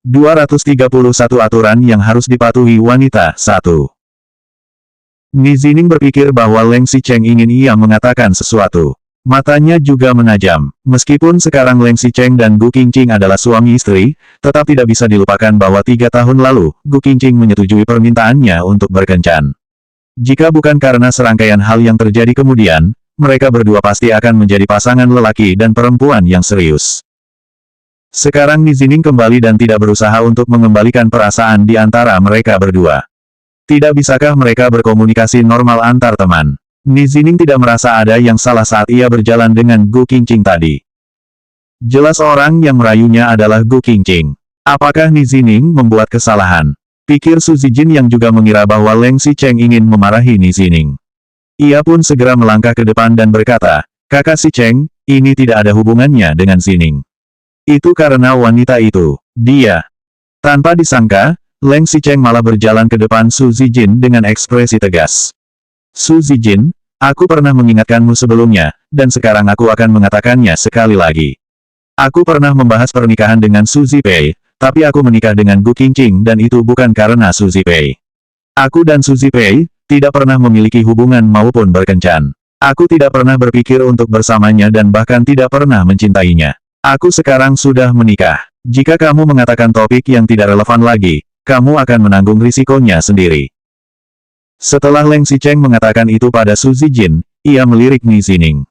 231 aturan yang harus dipatuhi wanita. 1. Ni Zining berpikir bahwa Leng Xicheng ingin ia mengatakan sesuatu. Matanya juga menajam. Meskipun sekarang Leng Xicheng dan Gu Qingqing adalah suami istri, tetap tidak bisa dilupakan bahwa 3 tahun lalu, Gu Qingqing menyetujui permintaannya untuk berkencan. Jika bukan karena serangkaian hal yang terjadi kemudian, mereka berdua pasti akan menjadi pasangan lelaki dan perempuan yang serius. Sekarang Ni Zining kembali dan tidak berusaha untuk mengembalikan perasaan di antara mereka berdua. Tidak bisakah mereka berkomunikasi normal antar teman? Ni Zining tidak merasa ada yang salah saat ia berjalan dengan Gu Qingqing tadi. Jelas orang yang merayunya adalah Gu Qingqing. Apakah Ni Zining membuat kesalahan? Pikir Su Zijin yang juga mengira bahwa Leng Xicheng ingin memarahi Ni Zining. Ia pun segera melangkah ke depan dan berkata, "Kakak Xicheng, ini tidak ada hubungannya dengan Zining. Itu karena wanita itu. Dia." Tanpa disangka, Leng Xicheng malah berjalan ke depan Su Zijin dengan ekspresi tegas. "Su Zijin, aku pernah mengingatkanmu sebelumnya, dan sekarang aku akan mengatakannya sekali lagi. Aku pernah membahas pernikahan dengan Su Zipei, tapi aku menikah dengan Gu Qingqing dan itu bukan karena Su Zipei. Aku dan Su Zipei tidak pernah memiliki hubungan maupun berkencan. Aku tidak pernah berpikir untuk bersamanya dan bahkan tidak pernah mencintainya. Aku sekarang sudah menikah. Jika kamu mengatakan topik yang tidak relevan lagi, kamu akan menanggung risikonya sendiri." Setelah Leng Xicheng mengatakan itu pada Su Zijin, ia melirik Ni Zining.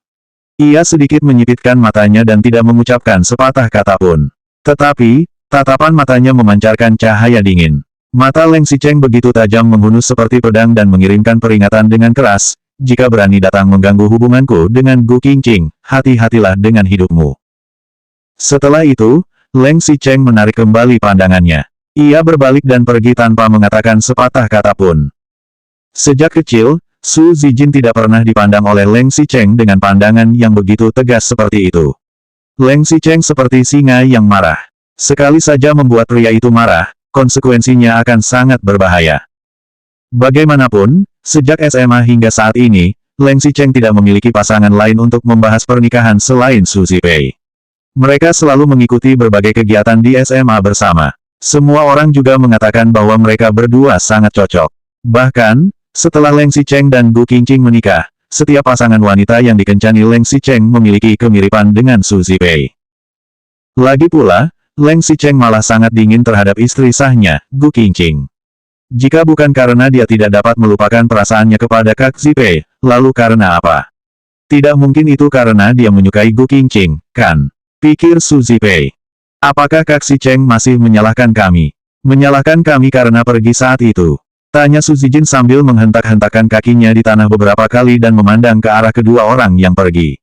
Ia sedikit menyipitkan matanya dan tidak mengucapkan sepatah kata pun. Tetapi, tatapan matanya memancarkan cahaya dingin. Mata Leng Xicheng begitu tajam menghunus seperti pedang dan mengirimkan peringatan dengan keras, "Jika berani datang mengganggu hubunganku dengan Gu Qingqing, hati-hatilah dengan hidupmu." Setelah itu, Leng Xicheng menarik kembali pandangannya. Ia berbalik dan pergi tanpa mengatakan sepatah kata pun. Sejak kecil, Su Zijin tidak pernah dipandang oleh Leng Xicheng dengan pandangan yang begitu tegas seperti itu. Leng Xicheng seperti singa yang marah. Sekali saja membuat pria itu marah, konsekuensinya akan sangat berbahaya. Bagaimanapun, sejak SMA hingga saat ini, Leng Xicheng tidak memiliki pasangan lain untuk membahas pernikahan selain Su Zipei. Mereka selalu mengikuti berbagai kegiatan di SMA bersama. Semua orang juga mengatakan bahwa mereka berdua sangat cocok. Bahkan, setelah Leng Xicheng dan Gu Qingqing menikah, setiap pasangan wanita yang dikencani Leng Xicheng memiliki kemiripan dengan Su Zipei. Lagi pula, Leng Xicheng malah sangat dingin terhadap istri sahnya, Gu Qingqing. Jika bukan karena dia tidak dapat melupakan perasaannya kepada Kak Zipei, lalu karena apa? Tidak mungkin itu karena dia menyukai Gu Qingqing, kan? Pikir Su Zipei. Apakah Kak Xicheng masih menyalahkan kami? Menyalahkan kami karena pergi saat itu? Tanya Su Zijin sambil menghentak-hentakan kakinya di tanah beberapa kali dan memandang ke arah kedua orang yang pergi.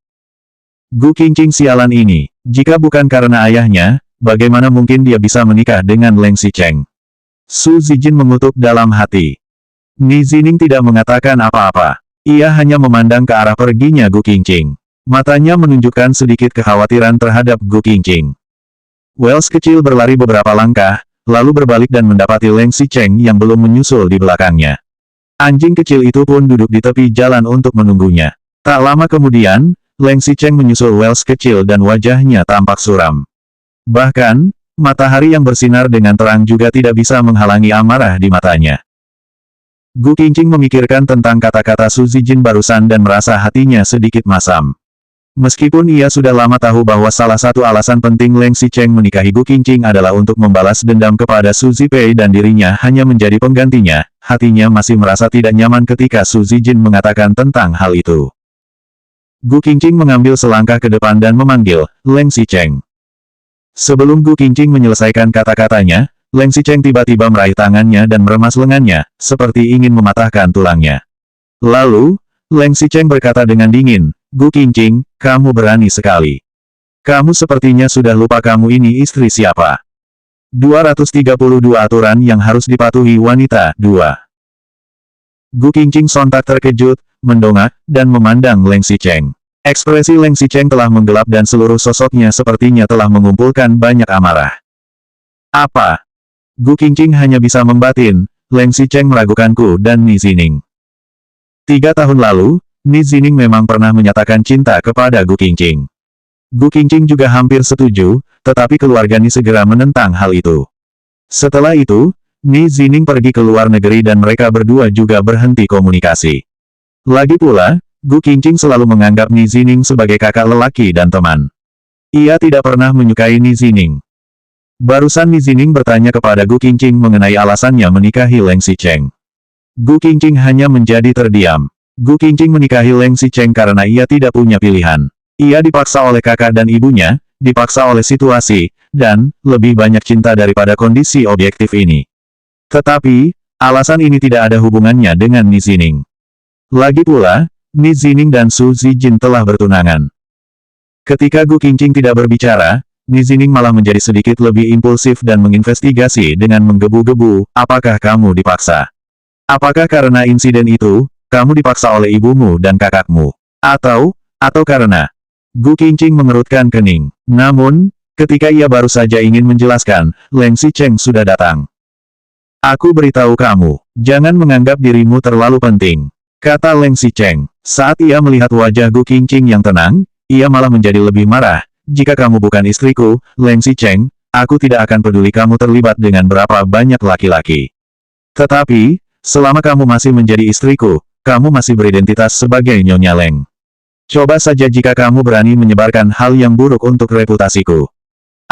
Gu Qingqing sialan ini. Jika bukan karena ayahnya, bagaimana mungkin dia bisa menikah dengan Leng Xicheng? Su Zijin mengutuk dalam hati. Ni Zining tidak mengatakan apa-apa. Ia hanya memandang ke arah perginya Gu Qingqing. Matanya menunjukkan sedikit kekhawatiran terhadap Gu Qingqing. Wells kecil berlari beberapa langkah, lalu berbalik dan mendapati Leng Xicheng yang belum menyusul di belakangnya. Anjing kecil itu pun duduk di tepi jalan untuk menunggunya. Tak lama kemudian, Leng Xicheng menyusul Wells kecil dan wajahnya tampak suram. Bahkan, matahari yang bersinar dengan terang juga tidak bisa menghalangi amarah di matanya. Gu Qingqing memikirkan tentang kata-kata Su Zijin barusan dan merasa hatinya sedikit masam. Meskipun ia sudah lama tahu bahwa salah satu alasan penting Leng Xicheng menikahi Gu Qingqing adalah untuk membalas dendam kepada Su Zipei dan dirinya hanya menjadi penggantinya, hatinya masih merasa tidak nyaman ketika Su Zijin mengatakan tentang hal itu. Gu Qingqing mengambil selangkah ke depan dan memanggil, "Leng Xicheng." Sebelum Gu Qingqing menyelesaikan kata-katanya, Leng Xicheng tiba-tiba meraih tangannya dan meremas lengannya, seperti ingin mematahkan tulangnya. Lalu, Leng Xicheng berkata dengan dingin, "Gu Qingqing, kamu berani sekali. Kamu sepertinya sudah lupa kamu ini istri siapa." 232 aturan yang harus dipatuhi wanita. 2. Gu Qingqing sontak terkejut, mendongak, dan memandang Leng Xicheng. Ekspresi Leng Xicheng telah menggelap dan seluruh sosoknya sepertinya telah mengumpulkan banyak amarah. "Apa?" Gu Qingqing hanya bisa membatin, "Leng Xicheng meragukanku dan Ni Zining." 3 tahun lalu, Ni Zining memang pernah menyatakan cinta kepada Gu Qingqing. Gu Qingqing juga hampir setuju, tetapi keluarga Ni segera menentang hal itu. Setelah itu, Ni Zining pergi ke luar negeri dan mereka berdua juga berhenti komunikasi. Lagi pula, Gu Qingqing selalu menganggap Ni Zining sebagai kakak lelaki dan teman. Ia tidak pernah menyukai Ni Zining. Barusan Ni Zining bertanya kepada Gu Qingqing mengenai alasannya menikahi Leng Xicheng. Gu Qingqing hanya menjadi terdiam. Gu Qingqing menikahi Leng Xicheng karena ia tidak punya pilihan. Ia dipaksa oleh kakak dan ibunya, dipaksa oleh situasi, dan lebih banyak cinta daripada kondisi objektif ini. Tetapi, alasan ini tidak ada hubungannya dengan Ni Zining. Lagi pula, Ni Zining dan Su Zijin telah bertunangan. Ketika Gu Qingqing tidak berbicara, Ni Zining malah menjadi sedikit lebih impulsif dan menginvestigasi dengan menggebu-gebu, apakah kamu dipaksa? Apakah karena insiden itu, kamu dipaksa oleh ibumu dan kakakmu? Atau karena... Gu Qingqing mengerutkan kening. Namun, ketika ia baru saja ingin menjelaskan, Leng Xicheng sudah datang. Aku beritahu kamu, jangan menganggap dirimu terlalu penting, kata Leng Xicheng. Saat ia melihat wajah Gu Qingqing yang tenang, ia malah menjadi lebih marah. Jika kamu bukan istriku, Leng Xicheng, aku tidak akan peduli kamu terlibat dengan berapa banyak laki-laki. Tetapi, selama kamu masih menjadi istriku, kamu masih beridentitas sebagai Nyonya Leng. Coba saja jika kamu berani menyebarkan hal yang buruk untuk reputasiku.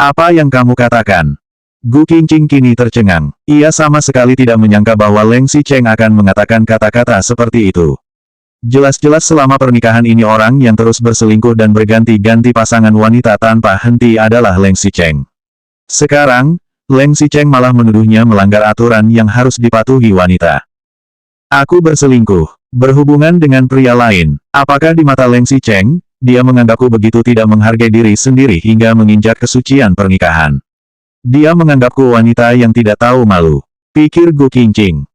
Apa yang kamu katakan? Gu Qingqing kini tercengang. Ia sama sekali tidak menyangka bahwa Leng Xicheng akan mengatakan kata-kata seperti itu. Jelas-jelas selama pernikahan ini orang yang terus berselingkuh dan berganti-ganti pasangan wanita tanpa henti adalah Leng Xicheng. Sekarang, Leng Xicheng malah menuduhnya melanggar aturan yang harus dipatuhi wanita. Aku berselingkuh, berhubungan dengan pria lain. Apakah di mata Leng Xicheng, dia menganggapku begitu tidak menghargai diri sendiri hingga menginjak kesucian pernikahan? Dia menganggapku wanita yang tidak tahu malu, pikir Gu Qingqing.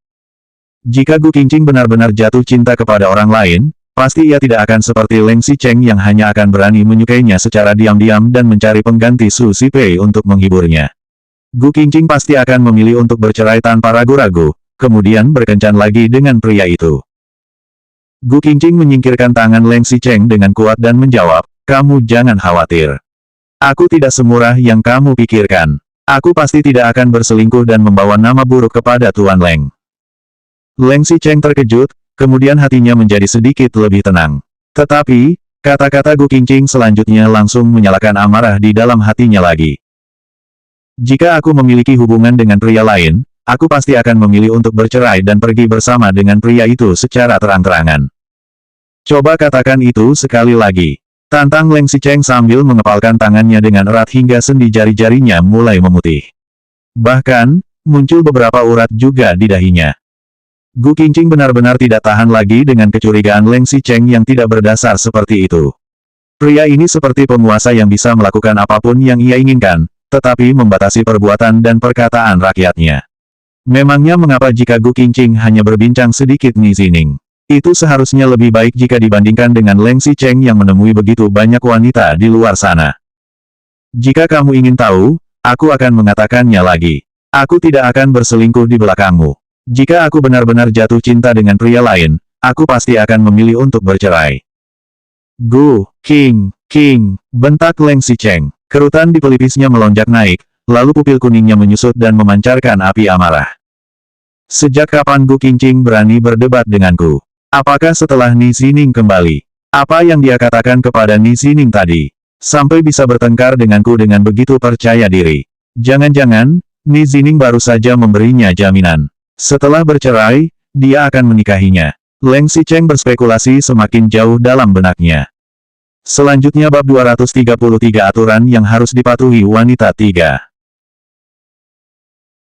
Jika Gu Qingqing benar-benar jatuh cinta kepada orang lain, pasti ia tidak akan seperti Leng Xicheng yang hanya akan berani menyukainya secara diam-diam dan mencari pengganti Su Zipei untuk menghiburnya. Gu Qingqing pasti akan memilih untuk bercerai tanpa ragu-ragu, kemudian berkencan lagi dengan pria itu. Gu Qingqing menyingkirkan tangan Leng Xicheng dengan kuat dan menjawab, kamu jangan khawatir. Aku tidak semurah yang kamu pikirkan. Aku pasti tidak akan berselingkuh dan membawa nama buruk kepada Tuan Leng. Leng Xicheng terkejut, kemudian hatinya menjadi sedikit lebih tenang. Tetapi, kata-kata Gu Qingqing selanjutnya langsung menyalakan amarah di dalam hatinya lagi. Jika aku memiliki hubungan dengan pria lain, aku pasti akan memilih untuk bercerai dan pergi bersama dengan pria itu secara terang-terangan. Coba katakan itu sekali lagi. Tantang Leng Xicheng sambil mengepalkan tangannya dengan erat hingga sendi jari-jarinya mulai memutih. Bahkan, muncul beberapa urat juga di dahinya. Gu Qingqing benar-benar tidak tahan lagi dengan kecurigaan Leng Xicheng yang tidak berdasar seperti itu. Pria ini seperti penguasa yang bisa melakukan apapun yang ia inginkan, tetapi membatasi perbuatan dan perkataan rakyatnya. Memangnya mengapa jika Gu Qingqing hanya berbincang sedikit Ni Zining? Itu seharusnya lebih baik jika dibandingkan dengan Leng Xicheng yang menemui begitu banyak wanita di luar sana. Jika kamu ingin tahu, aku akan mengatakannya lagi. Aku tidak akan berselingkuh di belakangmu. Jika aku benar-benar jatuh cinta dengan pria lain, aku pasti akan memilih untuk bercerai. Gu Qingqing, bentak Leng Xicheng. Kerutan di pelipisnya melonjak naik, lalu pupil kuningnya menyusut dan memancarkan api amarah. Sejak kapan Gu Qingqing berani berdebat denganku? Apakah setelah Ni Zining kembali? Apa yang dia katakan kepada Ni Zining tadi? Sampai bisa bertengkar denganku dengan begitu percaya diri. Jangan-jangan, Ni Zining baru saja memberinya jaminan. Setelah bercerai, dia akan menikahinya. Leng Xicheng berspekulasi semakin jauh dalam benaknya. Selanjutnya bab 233 aturan yang harus dipatuhi wanita 3.